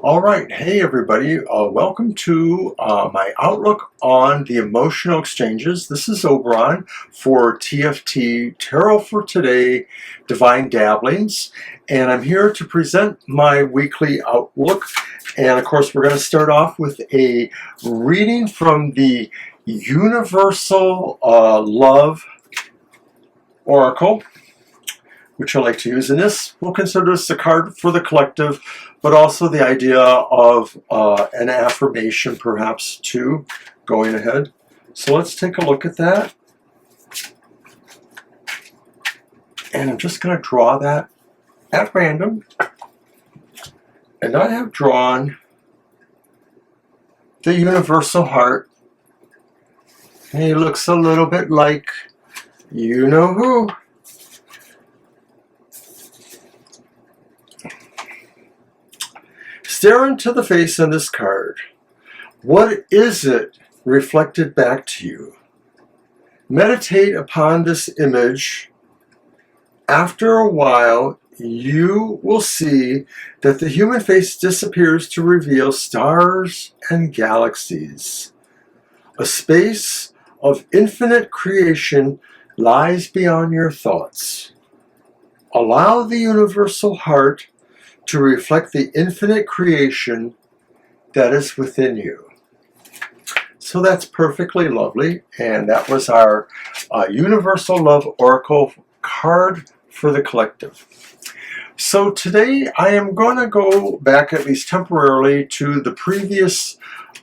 All right, hey everybody, welcome to my outlook on the emotional exchanges. This is Oberon for TFT Tarot for Today, Divine Dabblings, and I'm here to present my weekly outlook. And of course, we're going to start off with a reading from the Universal Love Oracle, which I like to use. And this, we'll consider this a card for the collective, but also the idea of an affirmation perhaps too, going ahead. So let's take a look at that. And I'm just going to draw that at random. And I have drawn the Universal Heart. And he looks a little bit like you know who. Stare into the face on this card. What is it reflected back to you? Meditate upon this image. After a while, you will see that the human face disappears to reveal stars and galaxies. A space of infinite creation lies beyond your thoughts. Allow the Universal Heart to reflect the infinite creation that is within you. So that's perfectly lovely, and that was our Universal Love Oracle card for the collective. So today I am going to go back, at least temporarily, to the previous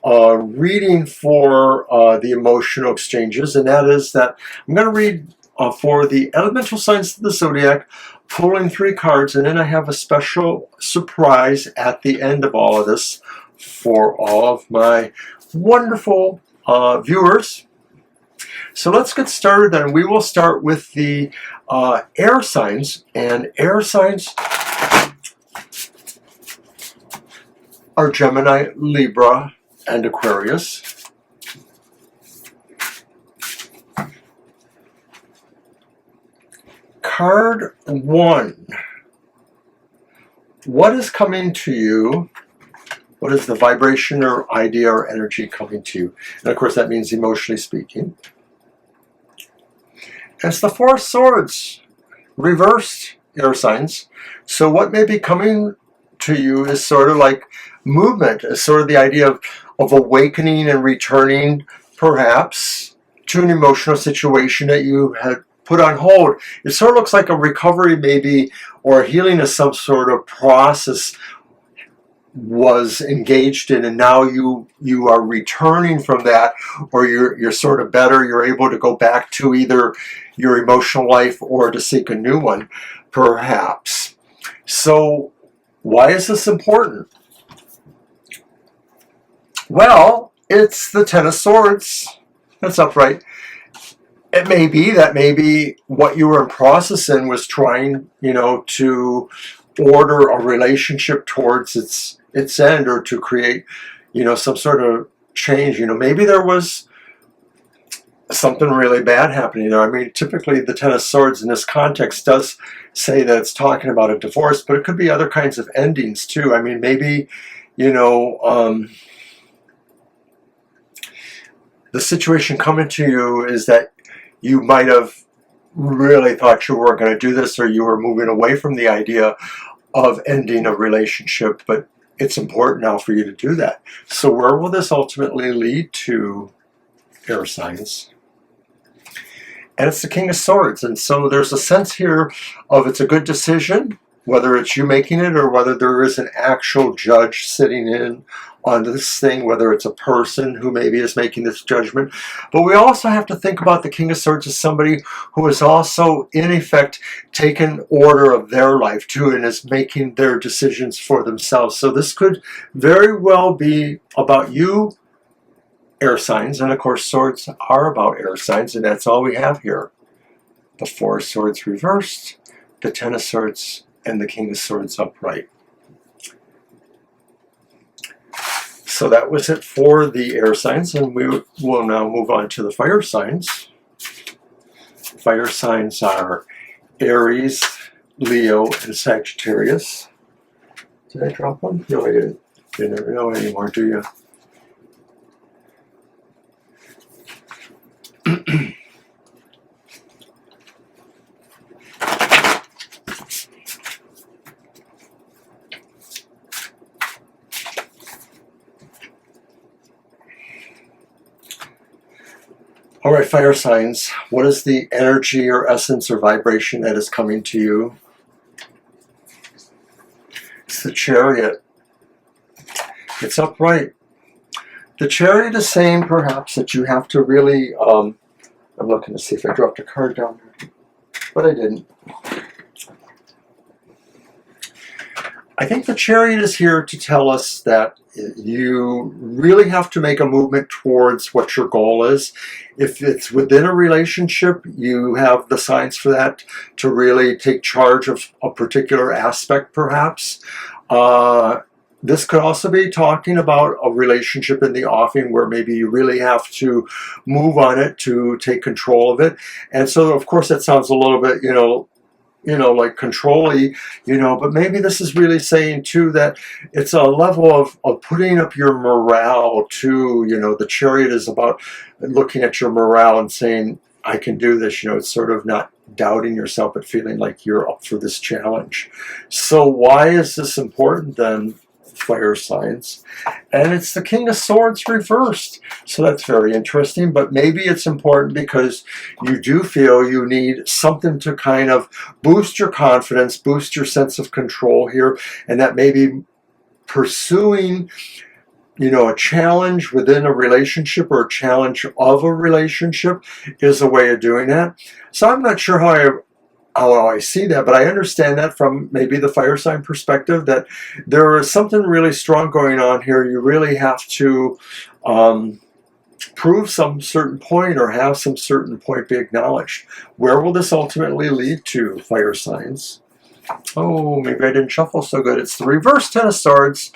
reading for the emotional exchanges, and that is that I'm going to read for the elemental signs of the zodiac, pulling 3 cards, and then I have a special surprise at the end of all of this for all of my wonderful viewers. So let's get started, and we will start with the air signs. And air signs are Gemini, Libra, and Aquarius. Card 1. What is coming to you? What is the vibration or idea or energy coming to you? And of course that means emotionally speaking. And it's the 4 of Swords, reversed air signs. So what may be coming to you is sort of like movement, is sort of the idea of awakening and returning perhaps to an emotional situation that you had put on hold. It sort of looks like a recovery maybe, or healing of some sort of process was engaged in, and now you are returning from that, or you're sort of better, you're able to go back to either your emotional life or to seek a new one perhaps. So why is this important? Well, it's the 10 of Swords. That's upright. It may be that maybe what you were in process in was trying, to order a relationship towards its end, or to create, some sort of change. Maybe there was something really bad happening there. I mean, typically the 10 of Swords in this context does say that it's talking about a divorce, but it could be other kinds of endings too. I mean, maybe, the situation coming to you is that you might have really thought you weren't going to do this, or you were moving away from the idea of ending a relationship, but it's important now for you to do that. So where will this ultimately lead to, air signs? And it's the King of Swords. And so there's a sense here of it's a good decision, whether it's you making it or whether there is an actual judge sitting in on this thing, whether it's a person who maybe is making this judgment. But we also have to think about the King of Swords as somebody who is also, in effect, taken order of their life too, and is making their decisions for themselves. So this could very well be about you, air signs, and of course swords are about air signs, and that's all we have here. The 4 of Swords reversed, the 10 of Swords, and the King of Swords upright. So that was it for the air signs, and we will now move on to the fire signs. Fire signs are Aries, Leo, and Sagittarius. Did I drop one? No, I didn't. You never know anymore, do you? All right, fire signs. What is the energy or essence or vibration that is coming to you? It's the Chariot. It's upright. The Chariot is saying perhaps that you have to really, I'm looking to see if I dropped a card down there, but I didn't. I think the Chariot is here to tell us that you really have to make a movement towards what your goal is. If it's within a relationship, you have the signs for that to really take charge of a particular aspect, perhaps. This could also be talking about a relationship in the offing where maybe you really have to move on it to take control of it. And so, of course, that sounds a little bit, like control-y, but maybe this is really saying too that it's a level of putting up your morale too. The Chariot is about looking at your morale and saying, I can do this. It's sort of not doubting yourself, but feeling like you're up for this challenge. So why is this important then, fire signs? And it's the King of Swords reversed. So that's very interesting, but maybe it's important because you do feel you need something to kind of boost your confidence, boost your sense of control here, and that maybe pursuing a challenge within a relationship or a challenge of a relationship is a way of doing that. So I'm not sure how I see that, but I understand that from maybe the fire sign perspective that there is something really strong going on here. You really have to prove some certain point or have some certain point be acknowledged. Where will this ultimately lead to, fire signs? Oh, maybe I didn't shuffle so good. It's the reverse Ten of Swords.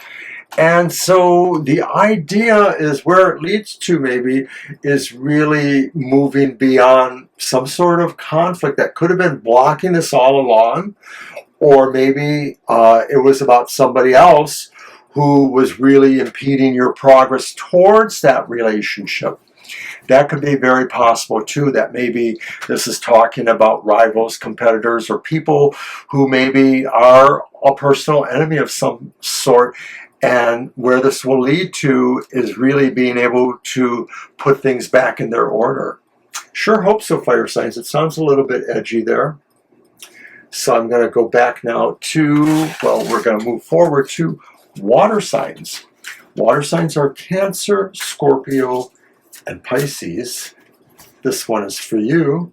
And so the idea is where it leads to maybe is really moving beyond some sort of conflict that could have been blocking this all along, or maybe it was about somebody else who was really impeding your progress towards that relationship. That could be very possible too, that maybe this is talking about rivals, competitors, or people who maybe are a personal enemy of some sort. And where this will lead to is really being able to put things back in their order. Sure hope so, fire signs. It sounds a little bit edgy there. So I'm going to go back now to, we're going to move forward to water signs. Water signs are Cancer, Scorpio, and Pisces. This one is for you.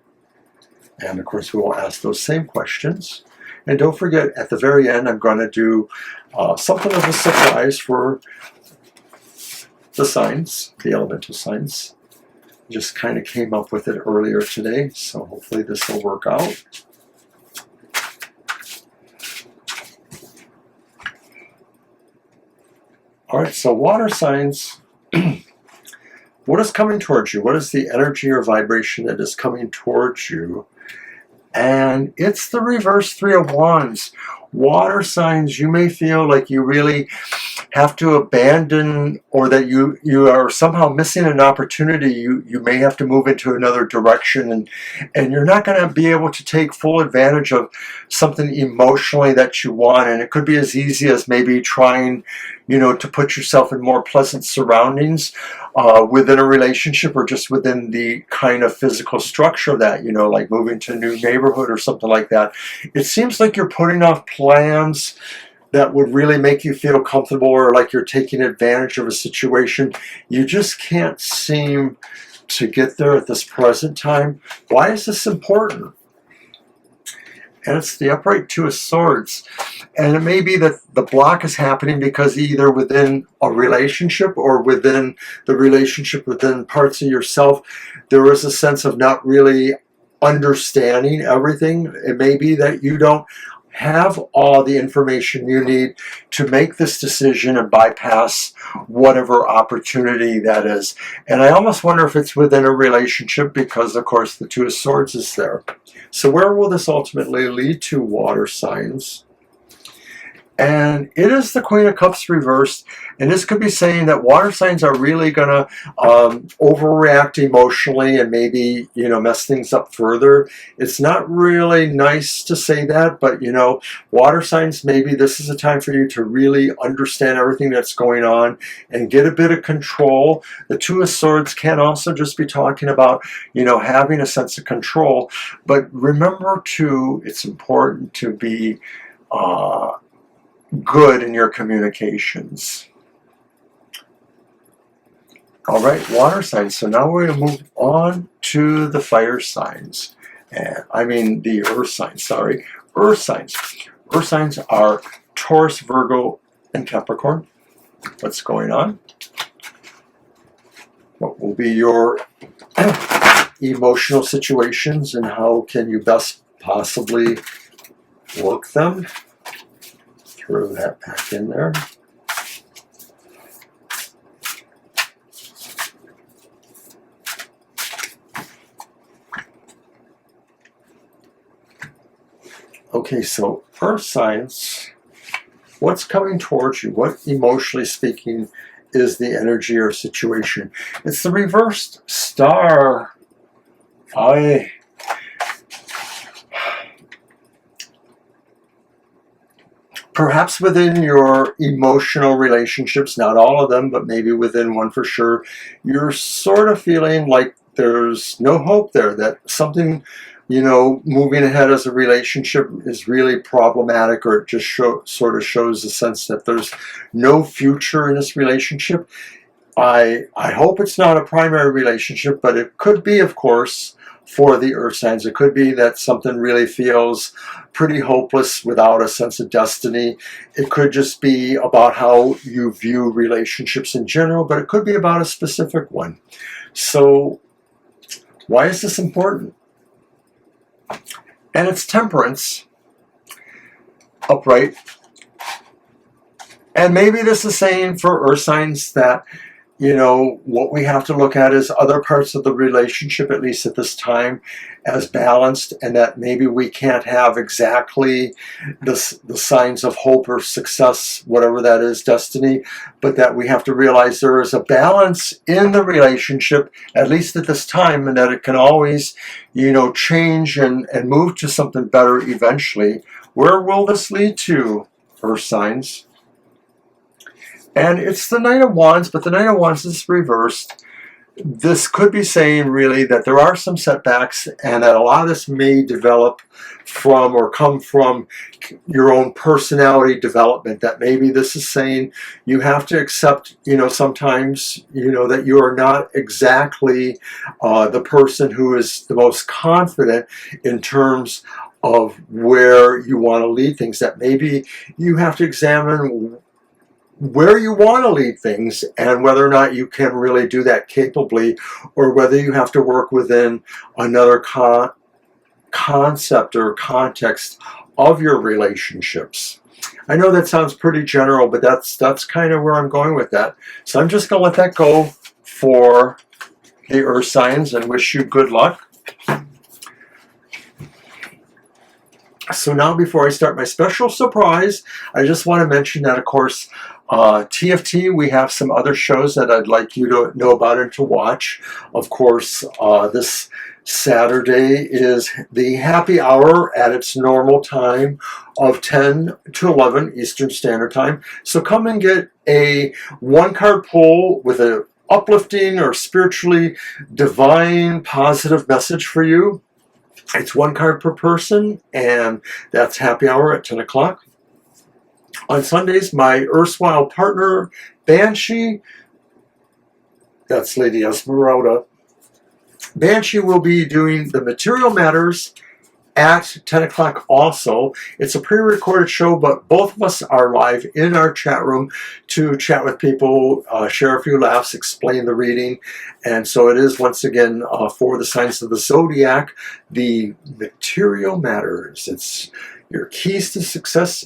And of course, we will ask those same questions. And don't forget, at the very end, I'm going to do something of a surprise for the signs, the elemental signs. Just kind of came up with it earlier today, so hopefully this will work out. All right, so water signs. What is coming towards you? What is the energy or vibration that is coming towards you? And it's the reverse Three of Wands. Water signs, you may feel like you really have to abandon, or that you are somehow missing an opportunity. You may have to move into another direction, and you're not going to be able to take full advantage of something emotionally that you want. And it could be as easy as maybe trying, to put yourself in more pleasant surroundings within a relationship, or just within the kind of physical structure of that, like moving to a new neighborhood or something like that. It seems like you're putting off plans that would really make you feel comfortable, or like you're taking advantage of a situation. You just can't seem to get there at this present time. Why is this important? And it's the upright Two of Swords. And it may be that the block is happening because either within a relationship or within the relationship within parts of yourself, there is a sense of not really understanding everything. It may be that you don't have all the information you need to make this decision and bypass whatever opportunity that is. And I almost wonder if it's within a relationship, because of course the Two of Swords is there. So where will this ultimately lead to, water signs? And it is the Queen of Cups reversed. And this could be saying that water signs are really going to overreact emotionally and maybe, mess things up further. It's not really nice to say that, but, water signs, maybe this is a time for you to really understand everything that's going on and get a bit of control. The Two of Swords can also just be talking about, having a sense of control. But remember, too, it's important to be good in your communications. All right, water signs. So now we're going to move on to the fire signs. I mean the earth signs, sorry. Earth signs. Earth signs are Taurus, Virgo, and Capricorn. What's going on? What will be your emotional situations and how can you best possibly work them? Throw that back in there. Okay, so earth signs, what's coming towards you? What, emotionally speaking, is the energy or situation? It's the reversed star. Perhaps within your emotional relationships, not all of them, but maybe within one for sure, you're sort of feeling like there's no hope there, that something, moving ahead as a relationship is really problematic, or it just sort of shows a sense that there's no future in this relationship. I hope it's not a primary relationship, but it could be, of course, for the earth signs. It could be that something really feels pretty hopeless without a sense of destiny. It could just be about how you view relationships in general, but it could be about a specific one. So why is this important? And it's temperance, upright. And maybe this is saying for earth signs that, what we have to look at is other parts of the relationship, at least at this time, as balanced, and that maybe we can't have exactly the signs of hope or success, whatever that is, destiny, but that we have to realize there is a balance in the relationship, at least at this time, and that it can always, change and move to something better eventually. Where will this lead to, earth signs? And it's the Knight of Wands, but the Knight of Wands is reversed. This could be saying really that there are some setbacks and that a lot of this may develop from or come from your own personality development, that maybe this is saying you have to accept, sometimes, that you are not exactly the person who is the most confident in terms of where you want to lead things, that maybe you have to examine where you want to lead things and whether or not you can really do that capably, or whether you have to work within another concept or context of your relationships. I know that sounds pretty general, but that's kind of where I'm going with that. So I'm just going to let that go for the earth signs and wish you good luck. So now, before I start my special surprise, I just want to mention that, of course, TFT, we have some other shows that I'd like you to know about and to watch. Of course, this Saturday is the happy hour at its normal time of 10 to 11 Eastern Standard Time. So come and get a one-card pull with an uplifting or spiritually divine positive message for you. It's one card per person, and that's happy hour at 10 o'clock. On Sundays, my erstwhile partner, Banshee, that's Lady Esmeralda, Banshee will be doing the Material Matters at 10 o'clock also. It's a pre-recorded show, but both of us are live in our chat room to chat with people, share a few laughs, explain the reading. And so it is, once again, for the signs of the zodiac, the Material Matters. It's your keys to success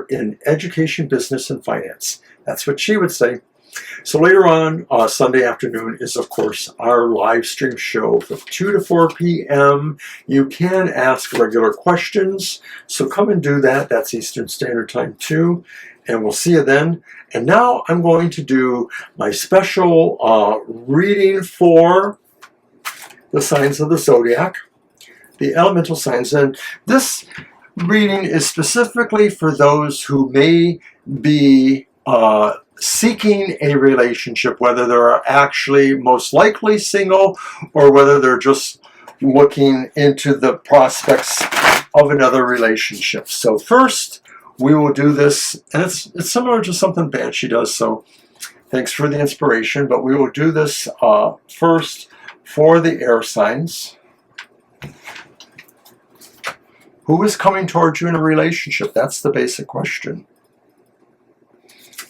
in education, business, and finance. That's what she would say. So later on, Sunday afternoon is, of course, our live stream show from 2 to 4 p.m. You can ask regular questions, so come and do that. That's Eastern Standard Time too, and we'll see you then. And now I'm going to do my special reading for the signs of the zodiac, the elemental signs. And this reading is specifically for those who may be seeking a relationship, whether they're actually most likely single or whether they're just looking into the prospects of another relationship. So first, we will do this, and it's similar to something Banshee does, so thanks for the inspiration, but we will do this first for the air signs. Who is coming towards you in a relationship? That's the basic question.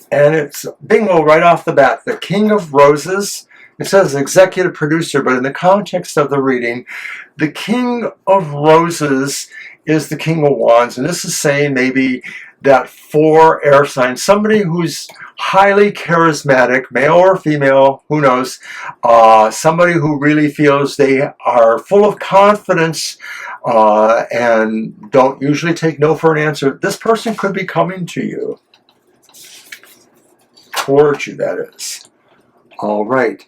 And it's bingo right off the bat. The King of Roses. It says executive producer, but in the context of the reading, the King of Roses is the King of Wands. And this is saying maybe that for air signs, somebody who's highly charismatic, male or female, who knows, somebody who really feels they are full of confidence and don't usually take no for an answer. This person could be coming to you. Towards you, that is. All right.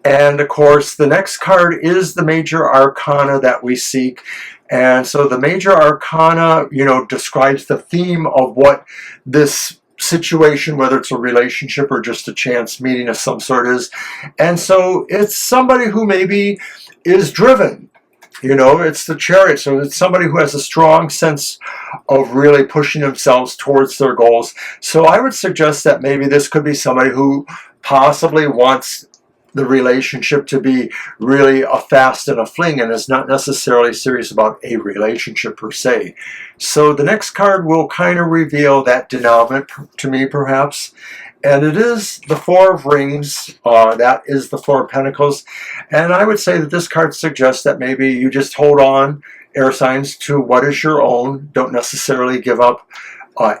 And of course, the next card is the major arcana that we seek. And so the major arcana, describes the theme of what this situation, whether it's a relationship or just a chance meeting of some sort, is. And so it's somebody who maybe is driven. It's the Chariot. So it's somebody who has a strong sense of really pushing themselves towards their goals. So I would suggest that maybe this could be somebody who possibly wants the relationship to be really a fast and a fling and is not necessarily serious about a relationship per se. So the next card will kind of reveal that denouement to me, perhaps. And it is the Four of Rings. That is the Four of Pentacles. And I would say that this card suggests that maybe you just hold on, air signs, to what is your own. Don't necessarily give up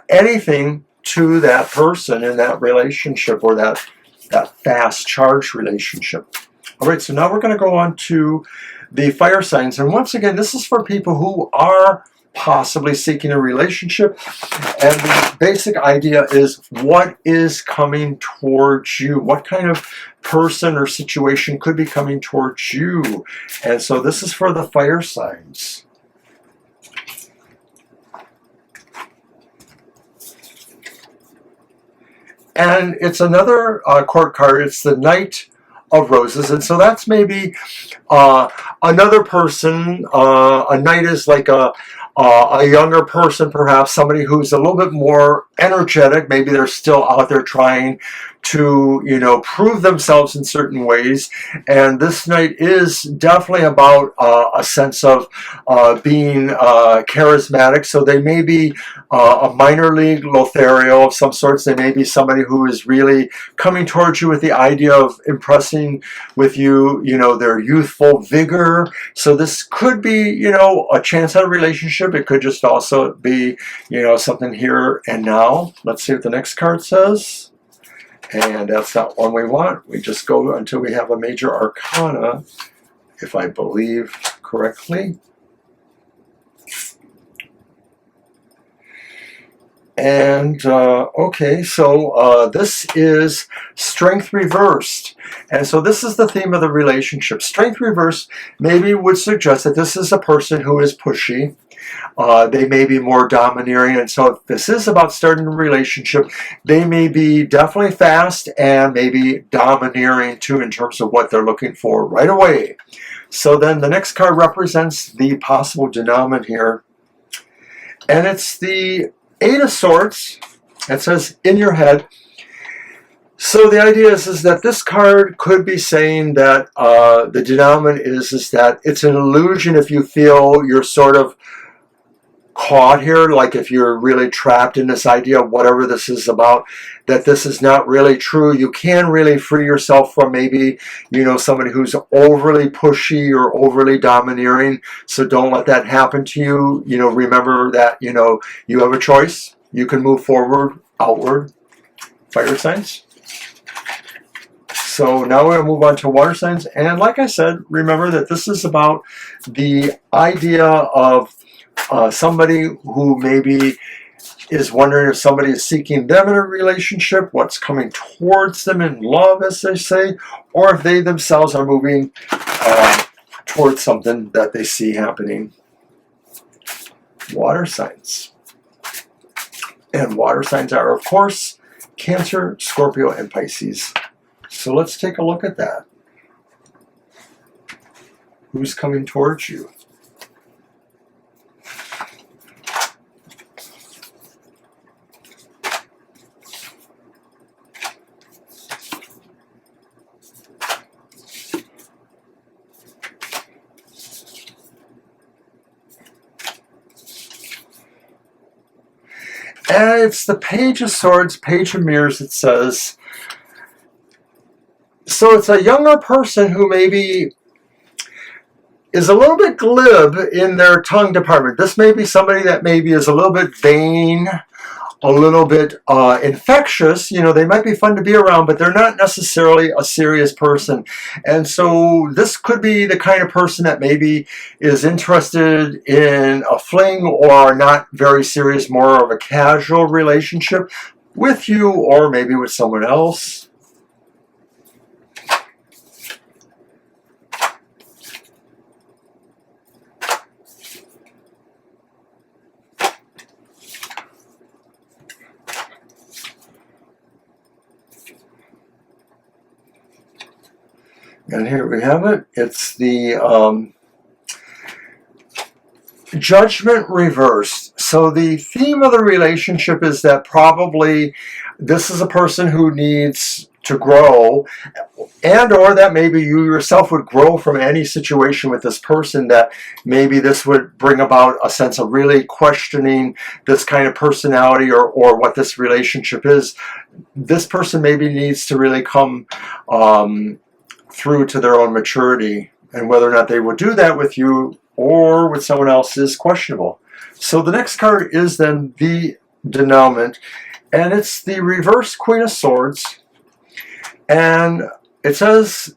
anything to that person in that relationship or that fast charged relationship. All right, so now we're going to go on to the fire signs. And once again, this is for people who are possibly seeking a relationship. And the basic idea is what is coming towards you? What kind of person or situation could be coming towards you? And so this is for the fire signs. And it's another court card. It's the Knight of Roses. And so that's maybe another person. A knight is like a younger person, perhaps somebody who's a little bit more energetic. Maybe they're still out there trying to, prove themselves in certain ways. And this night is definitely about a sense of being charismatic. So they may be a minor league Lothario of some sorts. They may be somebody who is really coming towards you with the idea of impressing with you, their youthful vigor. So this could be, a chance at a relationship. It could just also be, something here and now. Let's see what the next card says. And that's not one we want. We just go until we have a major arcana, if I believe correctly. And, okay, so this is Strength Reversed. And so this is the theme of the relationship. Strength Reversed maybe would suggest that this is a person who is pushy. They may be more domineering. And so if this is about starting a relationship, they may be definitely fast and maybe domineering too in terms of what they're looking for right away. So then the next card represents the possible denouement here. And it's the Eight of Swords. It says in your head. So the idea is that this card could be saying that the denouement is that it's an illusion if you feel you're sort of caught here, like if you're really trapped in this idea of whatever this is about, that this is not really true. You can really free yourself from maybe, somebody who's overly pushy or overly domineering. So don't let that happen to you. Remember that, you have a choice. You can move forward, outward. Fire signs. So now we'll move on to water signs. And like I said, remember that this is about the idea of somebody who maybe is wondering if somebody is seeking them in a relationship, what's coming towards them in love, as they say, or if they themselves are moving towards something that they see happening. Water signs. And water signs are, of course, Cancer, Scorpio, and Pisces. So let's take a look at that. Who's coming towards you? And it's the Page of Swords, Page of Mirrors, it says. So it's a younger person who maybe is a little bit glib in their tongue department. This may be somebody that maybe is a little bit vain, a little bit infectious. You know, they might be fun to be around, but they're not necessarily a serious person. And so this could be the kind of person that maybe is interested in a fling or not very serious, more of a casual relationship with you or maybe with someone else. And here we have it. It's the Judgment reversed. So the theme of the relationship is that probably this is a person who needs to grow, and or that maybe you yourself would grow from any situation with this person, that maybe this would bring about a sense of really questioning this kind of personality or what this relationship is. This person maybe needs to really come through to their own maturity, and whether or not they will do that with you or with someone else is questionable. So the next card is then the Denouement, and it's the reverse Queen of Swords, and it says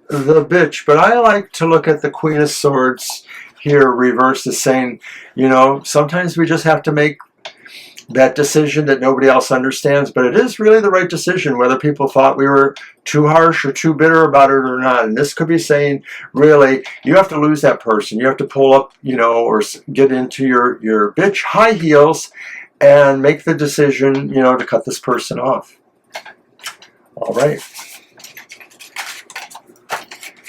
the bitch, but I like to look at the Queen of Swords here reversed as saying, you know, sometimes we just have to make that decision that nobody else understands, but it is really the right decision, whether people thought we were too harsh or too bitter about it or not. And this could be saying, really, you have to lose that person. You have to pull up, you know, or get into your bitch high heels and make the decision, you know, to cut this person off. All right.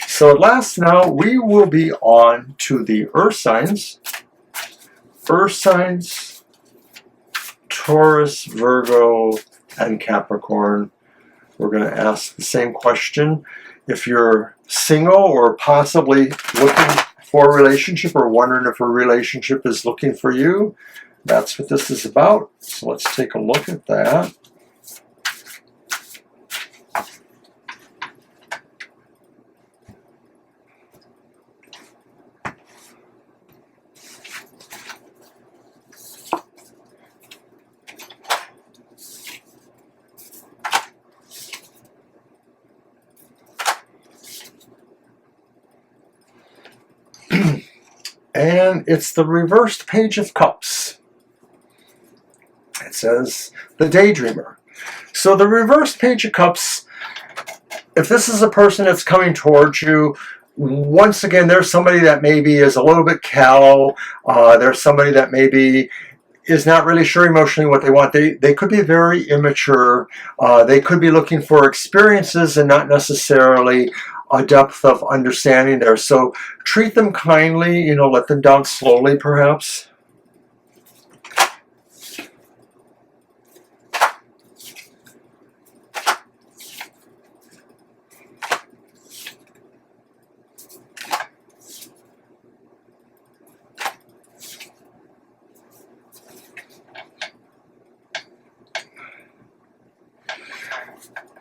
So at last now, we will be on to the Earth signs. Earth signs, Taurus, Virgo, and Capricorn. We're going to ask the same question. If you're single or possibly looking for a relationship or wondering if a relationship is looking for you, that's what this is about. So let's take a look at that. And it's the reversed Page of Cups. It says the Daydreamer. So the reversed Page of Cups, if this is a person that's coming towards you, once again, there's somebody that maybe is a little bit callow. There's somebody that maybe is not really sure emotionally what they want. They could be very immature. They could be looking for experiences and not necessarily a depth of understanding there. So treat them kindly, you know, let them down slowly perhaps.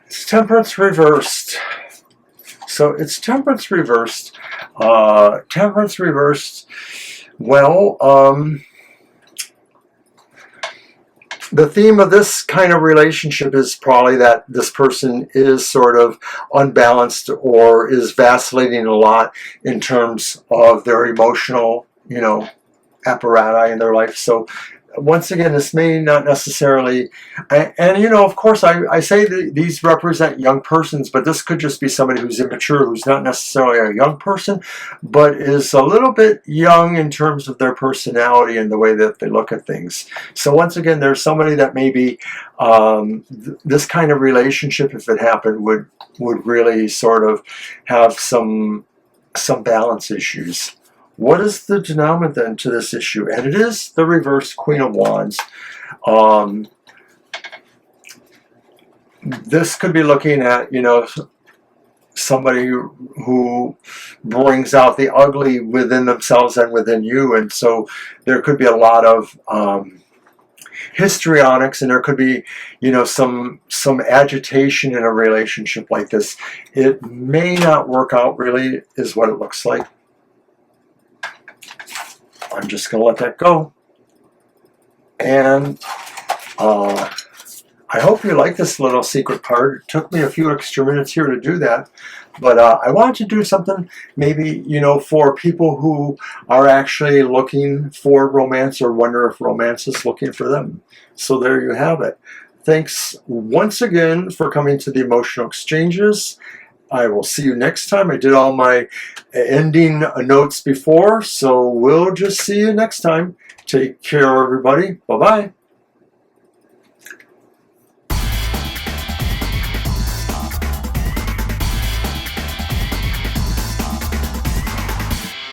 It's Temperance reversed. So it's Temperance reversed. Temperance reversed. Well, the theme of this kind of relationship is probably that this person is sort of unbalanced or is vacillating a lot in terms of their emotional, apparatus in their life. So once again, this may not necessarily, and of course, I say that these represent young persons, but this could just be somebody who's immature, who's not necessarily a young person, but is a little bit young in terms of their personality and the way that they look at things. So once again, there's somebody that maybe this kind of relationship, if it happened, would really sort of have some balance issues. What is the denouement then to this issue? And it is the reverse Queen of Wands. This could be looking at, somebody who brings out the ugly within themselves and within you. And so there could be a lot of histrionics, and there could be, some agitation in a relationship like this. It may not work out really, is what it looks like. I'm just going to let that go. And I hope you like this little secret card. It took me a few extra minutes here to do that. But I wanted to do something maybe, for people who are actually looking for romance or wonder if romance is looking for them. So there you have it. Thanks once again for coming to the Emotional Exchanges. I will see you next time. I did all my ending notes before, so we'll just see you next time. Take care, everybody. Bye-bye.